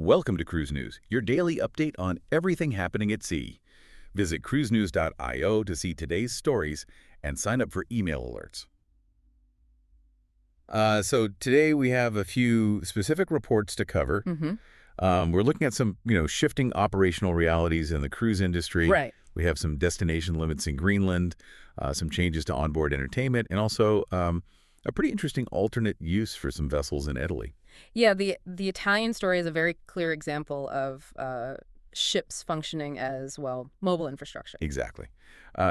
Welcome to Cruise News, your daily update on everything happening at sea. Visit cruisenews.io to see today's stories and sign up for email alerts. So today we have a few specific reports to cover. We're looking at some, shifting operational realities in the cruise industry. Right. We have some destination limits in Greenland, some changes to onboard entertainment, and also a pretty interesting alternate use for some vessels in Italy. Yeah, the Italian story is a very clear example of ships functioning as, well, mobile infrastructure. Exactly.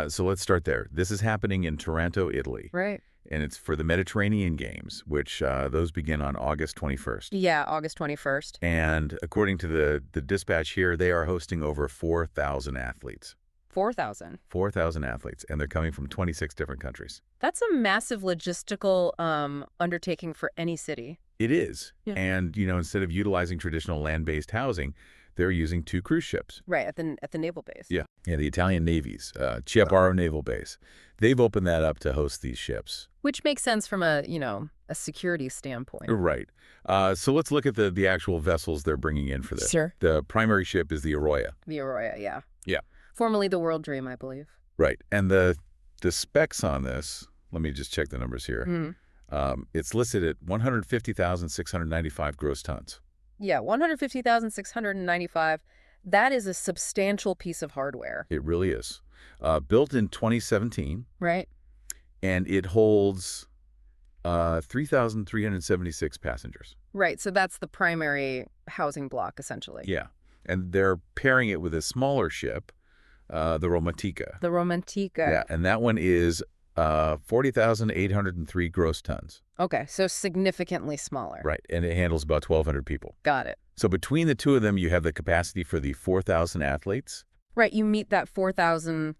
So let's start there. This is happening in Taranto, Italy. Right. And it's for the Mediterranean Games, which those begin on August 21st. Yeah, August 21st. And according to the dispatch here, they are hosting over 4,000 athletes. 4,000. 4,000 athletes, and they're coming from 26 different countries. That's a massive logistical undertaking for any city. It is. Yeah. And, instead of utilizing traditional land-based housing, they're using 2 cruise ships. Right, at the naval base. Yeah, the Italian Navy's Qaqortoq Naval Base. They've opened that up to host these ships. Which makes sense from a security standpoint. Right. So let's look at the actual vessels they're bringing in for this. Sure. The primary ship is the Aroya. The Aroya, yeah. Yeah. Formerly the World Dream, I believe. Right. And the specs on this, let me just check the numbers here. It's listed at 150,695 gross tons. Yeah, 150,695. That is a substantial piece of hardware. It really is. Built in 2017. Right. And it holds 3,376 passengers. Right, so that's the primary housing block, essentially. Yeah. And they're pairing it with a smaller ship, the Romantika. The Romantika. Yeah, and that one is 40,803 gross tons. Okay, so significantly smaller. Right, and it handles about 1,200 people. Got it. So between the two of them, you have the capacity for the 4,000 athletes. Right, you meet that 4,000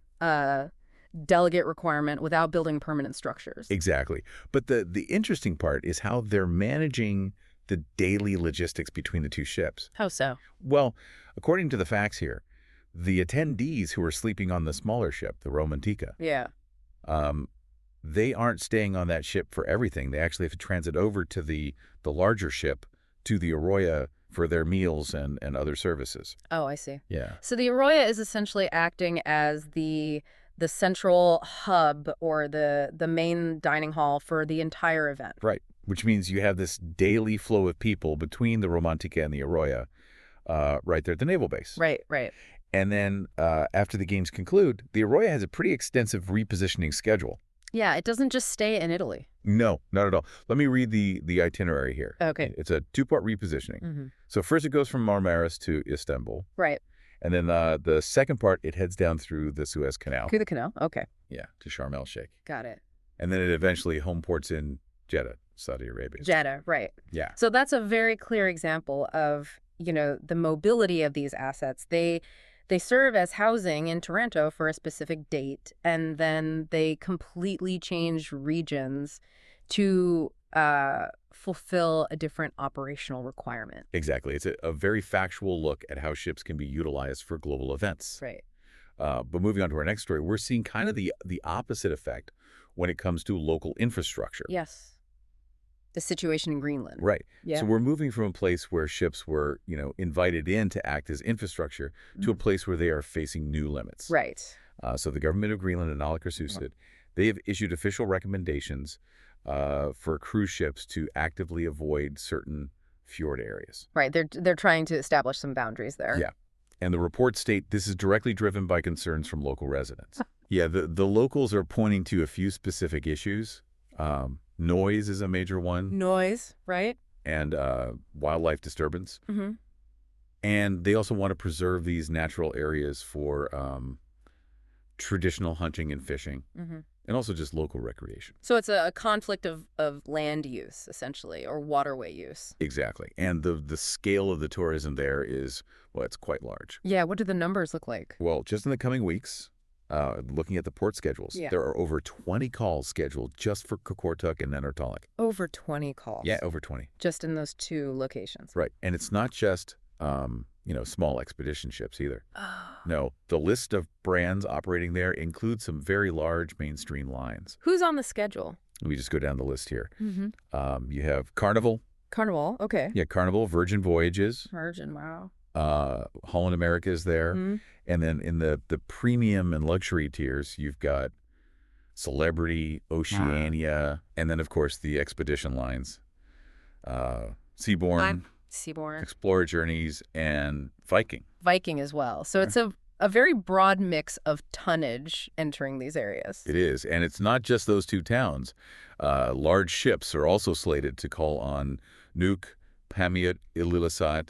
delegate requirement without building permanent structures. Exactly. But the interesting part is how they're managing the daily logistics between the two ships. How so? Well, according to the facts here, the attendees who are sleeping on the smaller ship, the Romantika, Yeah. they aren't staying on that ship for everything. They actually have to transit over to the larger ship, to the Aroya, for their meals and other services. Oh, I see. Yeah. So the Aroya is essentially acting as the central hub or the main dining hall for the entire event. Right, which means you have this daily flow of people between the Romantika and the Aroya right there at the naval base. Right, right. And then after the games conclude, the Aroya has a pretty extensive repositioning schedule. Yeah, it doesn't just stay in Italy. No, not at all. Let me read the itinerary here. Okay. It's a 2-part repositioning. So first it goes from Marmaris to Istanbul. Right. And then the second part, it heads down through the Suez Canal. Through the canal? Okay. Yeah, to Sharm el-Sheikh. Got it. And then it eventually home ports in Jeddah, Saudi Arabia. Jeddah, right. Yeah. So that's a very clear example of, the mobility of these assets. They serve as housing in Taranto for a specific date, and then they completely change regions to fulfill a different operational requirement. Exactly. It's a very factual look at how ships can be utilized for global events. Right. But moving on to our next story, we're seeing kind of the opposite effect when it comes to local infrastructure. Yes. The situation in Greenland. Right. Yeah. So we're moving from a place where ships were, invited in to act as infrastructure to a place where they are facing new limits. Right. So the government of Greenland and Naalakkersuisut, they have issued official recommendations for cruise ships to actively avoid certain fjord areas. Right. They're trying to establish some boundaries there. Yeah. And the reports state this is directly driven by concerns from local residents. Yeah, the locals are pointing to a few specific issues. Noise is a major one. Noise, right? And wildlife disturbance. And they also want to preserve these natural areas for traditional hunting and fishing, and also just local recreation. So it's a conflict of land use, essentially, or waterway use. Exactly. And the scale of the tourism there is, well, it's quite large. Yeah, what do the numbers look like? Well, just in the coming weeks, looking at the port schedules, there are over 20 calls scheduled just for Qaqortoq and Nanortalik. Over 20 calls? Yeah, over 20. Just in those 2 locations? Right. And it's not just, small expedition ships either. Oh. No, the list of brands operating there includes some very large mainstream lines. Who's on the schedule? We just go down the list here. You have Carnival, Carnival, okay. Yeah, Carnival, Virgin Voyages, Virgin, wow. Holland America is there. Mm-hmm. And then in the premium and luxury tiers, you've got Celebrity, Oceania, and then, of course, the expedition lines, Seabourn, Seabourn. Explorer Journeys, and Viking. Viking as well. So it's a very broad mix of tonnage entering these areas. It is, and it's not just those two towns. Large ships are also slated to call on Nuuk, Pamiut, Ilulissat,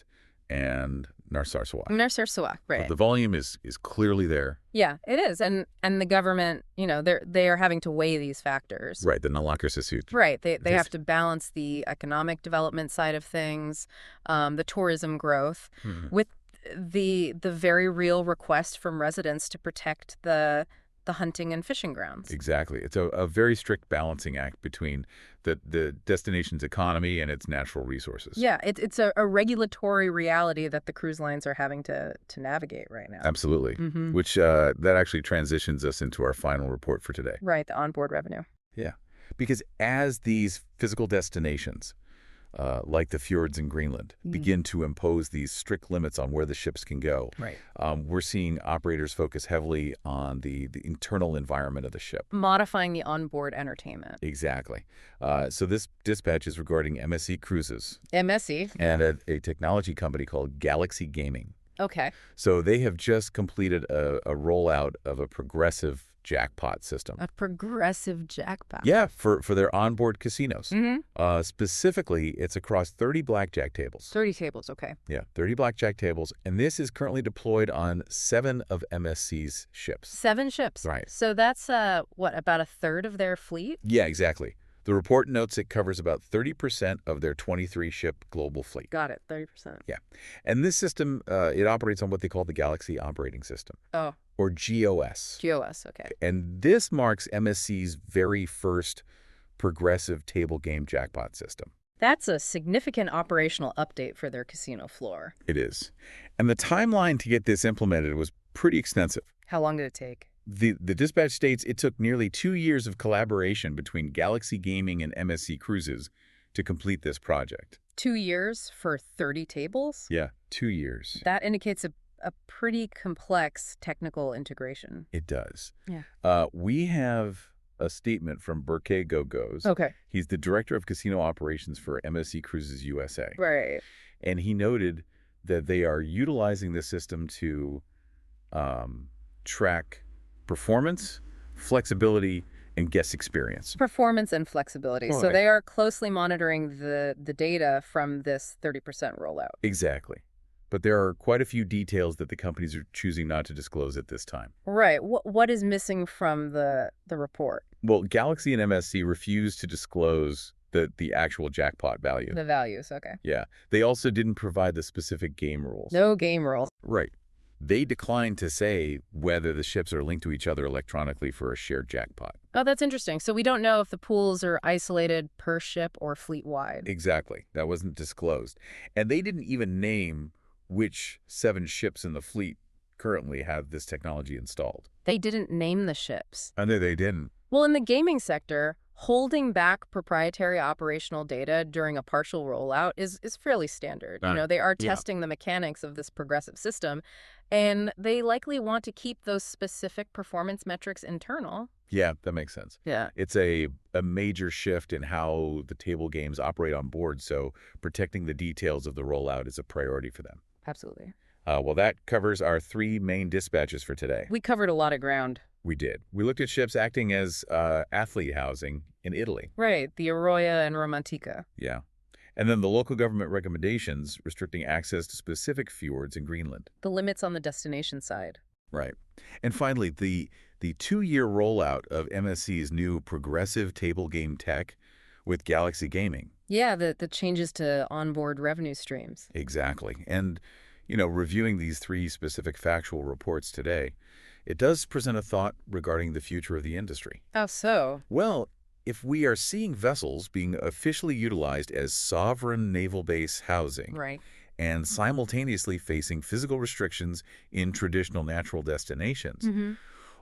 and Narsarsuaq. Narsarsuaq, right. So the volume is clearly there. Yeah, it is. And the government, they are having to weigh these factors. Right, the Nalakkersesut. Right. They have to balance the economic development side of things, the tourism growth, with the very real request from residents to protect the hunting and fishing grounds. Exactly. It's a very strict balancing act between the destination's economy and its natural resources. Yeah, it's a regulatory reality that the cruise lines are having to navigate right now. Absolutely. Which that actually transitions us into our final report for today. Right, the onboard revenue. Yeah. Because as these physical destinations, like the Fjords in Greenland, begin to impose these strict limits on where the ships can go. Right. We're seeing operators focus heavily on the internal environment of the ship. Modifying the onboard entertainment. Exactly. So this dispatch is regarding MSC Cruises. MSC. And a technology company called Galaxy Gaming. Okay. So they have just completed a rollout of a progressive jackpot system. A progressive jackpot. Yeah, for their onboard casinos. Specifically, it's across 30 blackjack tables. 30 tables, okay. Yeah, 30 blackjack tables. And this is currently deployed on 7 of MSC's ships. 7 ships. Right. So that's, about a third of their fleet? Yeah, exactly. The report notes it covers about 30% of their 23-ship global fleet. Got it, 30%. Yeah. And this system, it operates on what they call the Galaxy Operating System. Oh. Or GOS. GOS, okay. And this marks MSC's very first progressive table game jackpot system. That's a significant operational update for their casino floor. It is. And the timeline to get this implemented was pretty extensive. How long did it take? The dispatch states it took nearly 2 years of collaboration between Galaxy Gaming and MSC Cruises to complete this project. 2 years for 30 tables? Yeah, 2 years. That indicates a pretty complex technical integration. It does. Yeah. We have a statement from Berke Gogos. Okay. He's the director of casino operations for MSC Cruises USA. Right. And he noted that they are utilizing the system to track performance, flexibility, and guest experience. Performance and flexibility. Right. So they are closely monitoring the data from this 30% rollout. Exactly. But there are quite a few details that the companies are choosing not to disclose at this time. Right. What is missing from the report? Well, Galaxy and MSC refused to disclose the actual jackpot value. The values, okay. Yeah. They also didn't provide the specific game rules. No game rules. Right. They declined to say whether the ships are linked to each other electronically for a shared jackpot. Oh, that's interesting. So we don't know if the pools are isolated per ship or fleet-wide. Exactly. That wasn't disclosed. And they didn't even name which 7 ships in the fleet currently have this technology installed. They didn't name the ships. I know they didn't. Well, in the gaming sector, holding back proprietary operational data during a partial rollout is fairly standard. They are testing the mechanics of this progressive system, and they likely want to keep those specific performance metrics internal. Yeah, that makes sense. Yeah. It's a major shift in how the table games operate on board, so protecting the details of the rollout is a priority for them. Absolutely. Well, that covers our 3 main dispatches for today. We covered a lot of ground. We did. We looked at ships acting as athlete housing in Italy. Right, the Aroya and Romantika. Yeah. And then the local government recommendations restricting access to specific fjords in Greenland. The limits on the destination side. Right. And finally, the 2-year rollout of MSC's new progressive table game tech with Galaxy Gaming. Yeah, the changes to onboard revenue streams. Exactly. And, reviewing these 3 specific factual reports today, it does present a thought regarding the future of the industry. How so? Well, if we are seeing vessels being officially utilized as sovereign naval base housing, right, and simultaneously facing physical restrictions in traditional natural destinations,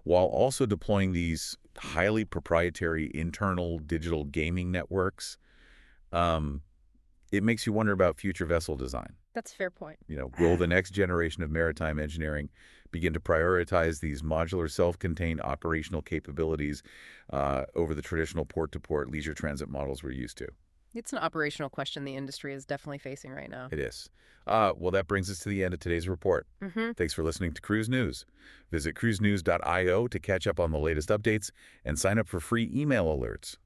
while also deploying these highly proprietary internal digital gaming networks, It makes you wonder about future vessel design. That's a fair point. Will the next generation of maritime engineering begin to prioritize these modular, self-contained operational capabilities over the traditional port-to-port leisure transit models we're used to? It's an operational question the industry is definitely facing right now. It is. Well, that brings us to the end of today's report. Thanks for listening to Cruise News. Visit cruisenews.io to catch up on the latest updates and sign up for free email alerts.